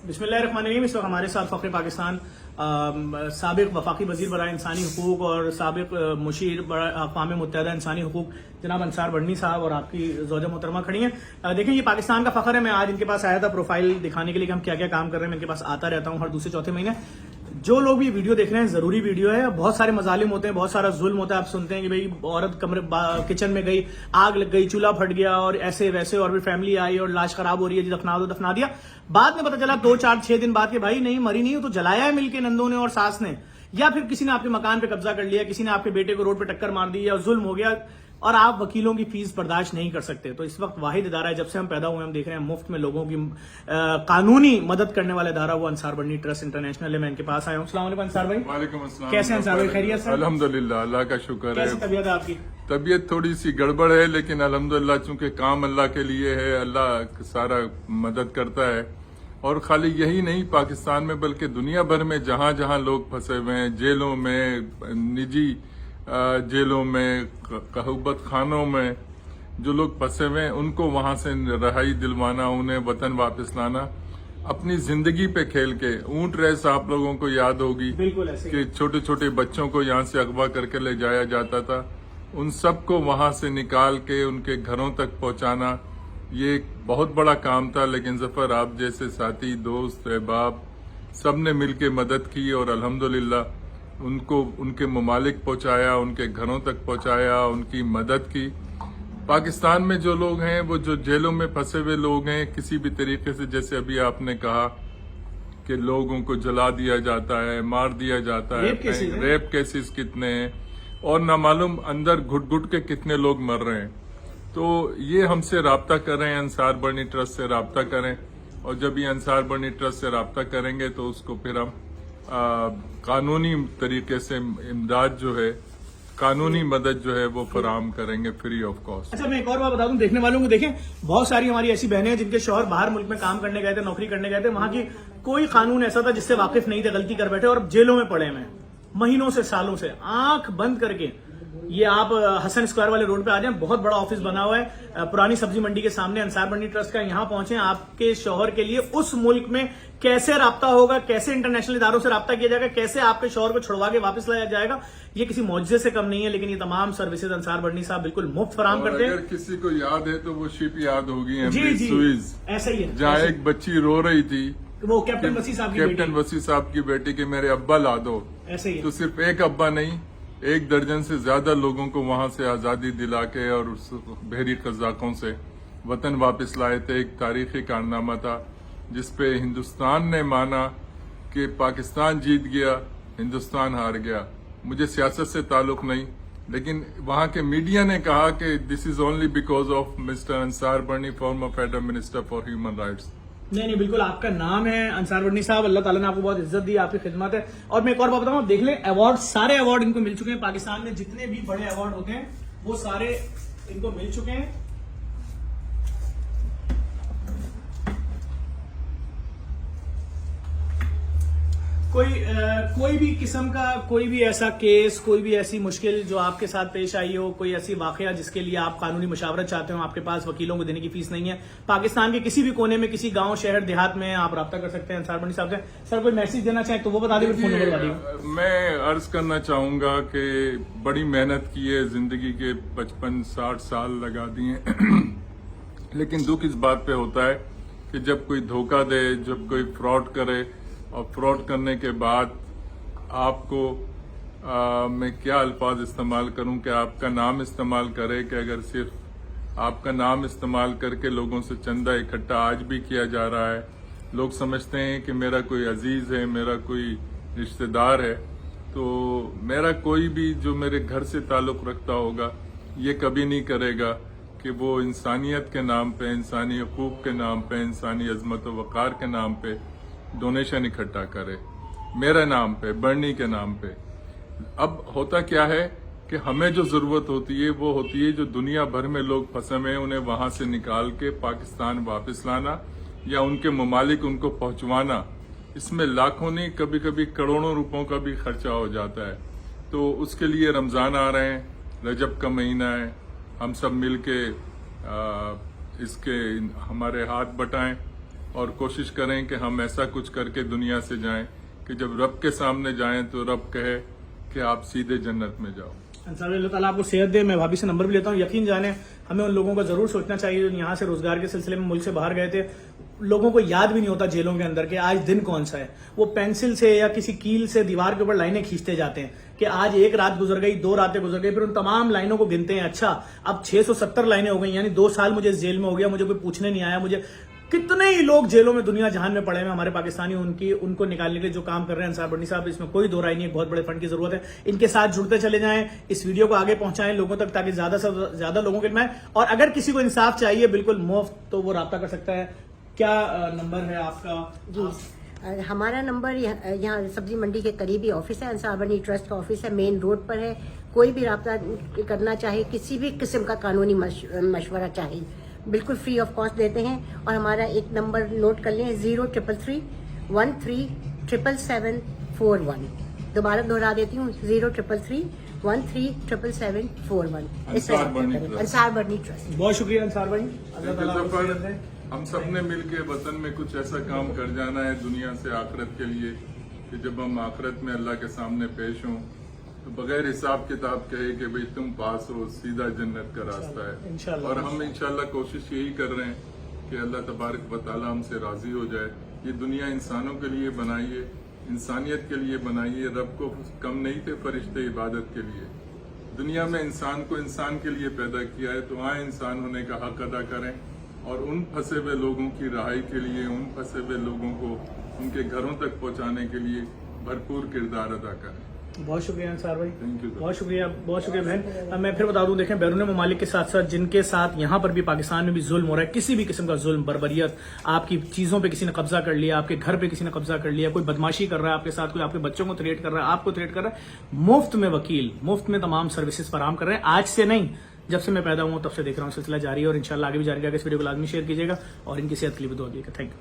بسم اللہ الرحمن الرحیم. اس وقت ہمارے ساتھ فخر پاکستان سابق وفاقی وزیر برائے انسانی حقوق اور سابق مشیر اقوام متحدہ انسانی حقوق جناب انصار بڑھنی صاحب اور آپ کی زوجہ محترمہ کھڑی ہیں. دیکھیں یہ پاکستان کا فخر ہے. میں آج ان کے پاس آیا تھا پروفائل دکھانے کے لیے کہ ہم کیا کیا کام کر رہے ہیں. میں ان کے پاس آتا رہتا ہوں ہر دوسرے چوتھے مہینے. جو لوگ بھی ویڈیو دیکھ رہے ہیں ضروری ویڈیو ہے. بہت سارے مظالم ہوتے ہیں, بہت سارا ظلم ہوتا ہے. آپ سنتے ہیں کہ بھئی عورت کمرے کچن میں گئی, آگ لگ گئی, چولہا پھٹ گیا اور ایسے ویسے, اور پھر فیملی آئی اور لاش خراب ہو رہی ہے, جی دفنا دو, دفنا دیا. بعد میں پتہ چلا 2 4 6 دن بعد کہ بھائی نہیں مری نہیں, تو جلایا ہے مل کے نندوں نے اور ساس نے, یا پھر کسی نے آپ کے مکان پہ قبضہ کر لیا, کسی نے آپ کے بیٹے کو روڈ پہ ٹکر مار دی, یا ظلم ہو گیا, اور آپ وکیلوں کی فیس برداشت نہیں کر سکتے. تو اس وقت واحد ادارہ ہے, جب سے ہم پیدا ہوئے ہم دیکھ رہے ہیں مفت میں لوگوں کی قانونی مدد کرنے والا ادارہ, وہ انصار بڑھنی ٹرسٹ انٹرنیشنل ہے. میں ان کے پاس آیا ہوں. السلام علیکم انصار بھائی. وعلیکم السلام. کیسے ہیں انصار بھائی؟ خیریت سے؟ الحمدللہ, اللہ کا شکر ہے. کیسی طبیعت ہے آپ کی؟ طبیعت تھوڑی سی گڑبڑ ہے, لیکن الحمدللہ چونکہ کام اللہ کے لیے ہے, اللہ سارا مدد کرتا ہے. اور خالی یہی نہیں پاکستان میں بلکہ دنیا بھر میں جہاں جہاں لوگ پھنسے ہوئے ہیں, جیلوں میں, نجی جیلوں میں, قحوبت خانوں میں جو لوگ پھنسے ہوئے ہیں, ان کو وہاں سے رہائی دلوانا, انہیں وطن واپس لانا, اپنی زندگی پہ کھیل کے. اونٹ ریس آپ لوگوں کو یاد ہوگی بالکل ایسے کہ چھوٹے چھوٹے بچوں کو یہاں سے اغوا کر کے لے جایا جاتا تھا, ان سب کو وہاں سے نکال کے ان کے گھروں تک پہنچانا, یہ ایک بہت بڑا کام تھا. لیکن ظفر, آپ جیسے ساتھی, دوست, احباب سب نے مل کے مدد کی اور الحمدللہ ان کو ان کے ممالک پہنچایا, ان کے گھروں تک پہنچایا, ان کی مدد کی. پاکستان میں جو لوگ ہیں, وہ جو جیلوں میں پھنسے ہوئے لوگ ہیں, کسی بھی طریقے سے, جیسے ابھی آپ نے کہا کہ لوگوں کو جلا دیا جاتا ہے, مار دیا جاتا ہے, ریپ کیسز کتنے ہیں, اور نامعلوم اندر گھٹ گھٹ کے کتنے لوگ مر رہے ہیں. تو یہ ہم سے رابطہ کر رہے ہیں, انصار بڑھنی ٹرسٹ سے رابطہ کریں, اور جب یہ انصار بڑھنی ٹرسٹ سے رابطہ کریں گے تو اس کو پھر ہم قانونی طریقے سے امداد جو ہے, قانونی مدد جو ہے وہ فراہم کریں گے فری آف کاسٹ. اچھا, میں ایک اور بات بتا دوں دیکھنے والوں کو. دیکھیں بہت ساری ہماری ایسی بہنیں ہیں جن کے شوہر باہر ملک میں کام کرنے گئے تھے, نوکری کرنے گئے تھے, وہاں کی کوئی قانون ایسا تھا جس سے واقف نہیں تھے, غلطی کر بیٹھے اور جیلوں میں پڑے ہوئے مہینوں سے, سالوں سے, آنکھ بند کر کے. یہ آپ حسن اسکوائر والے روڈ پہ آ جائیں, بہت بڑا آفس بنا ہوا ہے پرانی سبزی منڈی کے سامنے انصار بڑھنی ٹرسٹ کا. یہاں پہنچے, آپ کے شوہر کے لیے اس ملک میں کیسے رابطہ ہوگا, کیسے انٹرنیشنل اداروں سے رابطہ کیا جائے گا, کیسے آپ کے شوہر کو چھڑوا کے واپس لایا جائے گا, یہ کسی معجزے سے کم نہیں ہے. لیکن یہ تمام سروسز انصار بڑھنی صاحب بالکل مفت فراہم کرتے ہیں. اگر کسی کو یاد ہے تو وہ شپ یاد ہوگی, جی سوئز, ایسا ہی ہے, جہاں ایک بچی رو رہی تھی, وہ کیپٹن وسیع صاحب کی بیٹی. کیپٹن وسیع صاحب کی بیٹی کے میرے ابا لا دو. ایسے ہی ہے. تو صرف ایک ابا نہیں, 1 درجن سے زیادہ لوگوں کو وہاں سے آزادی دلا کے اور اس بحری قزاقوں سے وطن واپس لائے تھے. ایک تاریخی کارنامہ تھا جس پہ ہندوستان نے مانا کہ پاکستان جیت گیا, ہندوستان ہار گیا. مجھے سیاست سے تعلق نہیں, لیکن وہاں کے میڈیا نے کہا کہ this is only because of mister Ansar Burney, former federal minister for human rights. نہیں بالکل, آپ کا نام ہے انصار بڑھنی صاحب, اللہ تعالیٰ نے آپ کو بہت عزت دی, آپ کی خدمت ہے. اور میں ایک اور بات بتاؤں, آپ دیکھ لیں ایوارڈ, سارے ایوارڈ ان کو مل چکے ہیں. پاکستان میں جتنے بھی بڑے ایوارڈ ہوتے ہیں وہ سارے ان کو مل چکے ہیں. کوئی بھی قسم کا کوئی بھی ایسا کیس, کوئی بھی ایسی مشکل جو آپ کے ساتھ پیش آئی ہو, کوئی ایسی واقعہ جس کے لیے آپ قانونی مشاورت چاہتے ہو, آپ کے پاس وکیلوں کو دینے کی فیس نہیں ہے, پاکستان کے کسی بھی کونے میں, کسی گاؤں, شہر, دیہات میں آپ رابطہ کر سکتے ہیں انصار بڑھنی صاحب سے. سر کوئی میسج دینا چاہیں تو وہ بتا دیں, فون نمبر بتا دیں. میں عرض کرنا چاہوں گا کہ بڑی محنت کی ہے, زندگی کے 55-60 سال لگا دیے, لیکن دکھ اس بات پہ ہوتا ہے کہ جب کوئی دھوکہ دے, جب کوئی فراڈ کرے, اور فراڈ کرنے کے بعد آپ کو میں کیا الفاظ استعمال کروں کہ آپ کا نام استعمال کرے, کہ اگر صرف آپ کا نام استعمال کر کے لوگوں سے چندہ اکٹھا آج بھی کیا جا رہا ہے. لوگ سمجھتے ہیں کہ میرا کوئی عزیز ہے, میرا کوئی رشتہ دار ہے, تو میرا کوئی بھی جو میرے گھر سے تعلق رکھتا ہوگا یہ کبھی نہیں کرے گا کہ وہ انسانیت کے نام پہ, انسانی حقوق کے نام پہ, انسانی عظمت و وقار کے نام پہ ڈونیشن اکٹھا کرے میرے نام پہ, بڑھنی کے نام پہ. اب ہوتا کیا ہے کہ ہمیں جو ضرورت ہوتی ہے وہ ہوتی ہے جو دنیا بھر میں لوگ پھنسے ہیں انہیں وہاں سے نکال کے پاکستان واپس لانا, یا ان کے ممالک ان کو پہنچوانا. اس میں لاکھوں نہیں, کبھی کبھی کروڑوں روپوں کا بھی خرچہ ہو جاتا ہے. تو اس کے لیے رمضان آ رہے ہیں, رجب کا مہینہ ہے, ہم سب مل کے اس کے ہمارے ہاتھ بٹائیں اور کوشش کریں کہ ہم ایسا کچھ کر کے دنیا سے جائیں کہ جب رب کے سامنے جائیں تو رب کہے کہ آپ سیدھے جنت میں جاؤ. انصار بھائی اللہ تعالیٰ آپ کو صحت دے. میں بھابھی سے نمبر بھی لیتا ہوں. یقین جانیں ہمیں ان لوگوں کا ضرور سوچنا چاہیے جو یہاں سے روزگار کے سلسلے میں ملک سے باہر گئے تھے. لوگوں کو یاد بھی نہیں ہوتا جیلوں کے اندر کہ آج دن کون سا ہے. وہ پینسل سے یا کسی کیل سے دیوار کے اوپر لائنیں کھینچتے جاتے ہیں کہ آج ایک رات گزر گئی, 2 راتیں گزر گئی, پھر ان تمام لائنوں کو گنتے ہیں. اچھا اب 670 لائنیں ہو گئی, یعنی 2 سال مجھے جیل میں ہو گیا, مجھے کوئی پوچھنے نہیں آیا. مجھے کتنے ہی لوگ جیلوں میں دنیا جہان میں پڑے ہیں ہمارے پاکستانی, ان کو نکالنے کے لیے جو کام کر رہے ہیں انصار بڑنی صاحب, اس میں کوئی دو رائے نہیں ہے. بہت بڑے فنڈ کی ضرورت ہے. ان کے ساتھ جڑتے چلے جائیں, اس ویڈیو کو آگے پہنچائیں لوگوں تک تاکہ زیادہ سے زیادہ لوگوں کے میں. اور اگر کسی کو انصاف چاہیے بالکل مفت تو وہ رابطہ کر سکتا ہے. کیا نمبر ہے آپ کا؟ جی ہمارا نمبر یہاں سبزی منڈی کے قریبی آفس ہے, انصار بڑنی ٹرسٹ کا آفس ہے, مین روڈ پر ہے. کوئی بھی رابطہ کرنا چاہے, کسی بھی قسم کا قانونی مشورہ چاہے, بالکل فری آف کاسٹ دیتے ہیں. اور ہمارا ایک نمبر نوٹ کر لیں, 0333137741. دوبارہ دہرا دیتی ہوں, 0333137741. انصار بڑنی ٹرسٹ. بہت شکریہ انصار بھائی, اللہ تعالیٰ آپ کو ظفر، صحت دے. ہم سب نے مل کے وطن میں کچھ ایسا کام کر جانا ہے دنیا سے آخرت کے لیے کہ جب ہم آخرت میں اللہ کے سامنے پیش ہوں تو بغیر حساب کتاب کہے کہ بھئی تم پاس ہو, سیدھا جنت کا راستہ ہے. انشاءاللہ. اور ہم انشاءاللہ کوشش یہی کر رہے ہیں کہ اللہ تبارک و تعالی ہم سے راضی ہو جائے. یہ دنیا انسانوں کے لیے بنائی ہے, انسانیت کے لیے بنائی ہے. رب کو کم نہیں تھے فرشتے عبادت کے لیے. دنیا میں انسان کو انسان کے لیے پیدا کیا ہے, تو آئیں انسان ہونے کا حق ادا کریں اور ان پھنسے ہوئے لوگوں کی رہائی کے لیے, ان پھنسے ہوئے لوگوں کو ان کے گھروں تک پہنچانے کے لیے بھرپور کردار ادا کریں. بہت شکریہ انصار بھائی, Thank you. بہت شکریہ, بہت شکریہ بہن. میں پھر بتا دوں, دیکھیں بیرون ممالک کے ساتھ ساتھ جن کے ساتھ یہاں پر بھی پاکستان میں بھی ظلم ہو رہا ہے, کسی بھی قسم کا ظلم, بربریت, آپ کی چیزوں پہ کسی نے قبضہ کر لیا, آپ کے گھر پہ کسی نے قبضہ کر لیا, کوئی بدماشی کر رہا ہے آپ کے ساتھ, کوئی آپ کے بچوں کو تھریٹ کر رہا ہے, آپ کو تھریٹ کر رہا ہے, مفت میں وکیل, مفت میں تمام سروسز فراہم کر رہے ہیں. آج سے نہیں, جب سے میں پیدا ہوں تب سے دیکھ رہا ہوں, سلسلہ جاری ہے اور انشاءاللہ آگے بھی جاری رہے گا. اس ویڈیو کو لازمی شیئر کیجیے گا اور ان کی صحت کے لیے بھی دعا کیجیے گا. Thank you.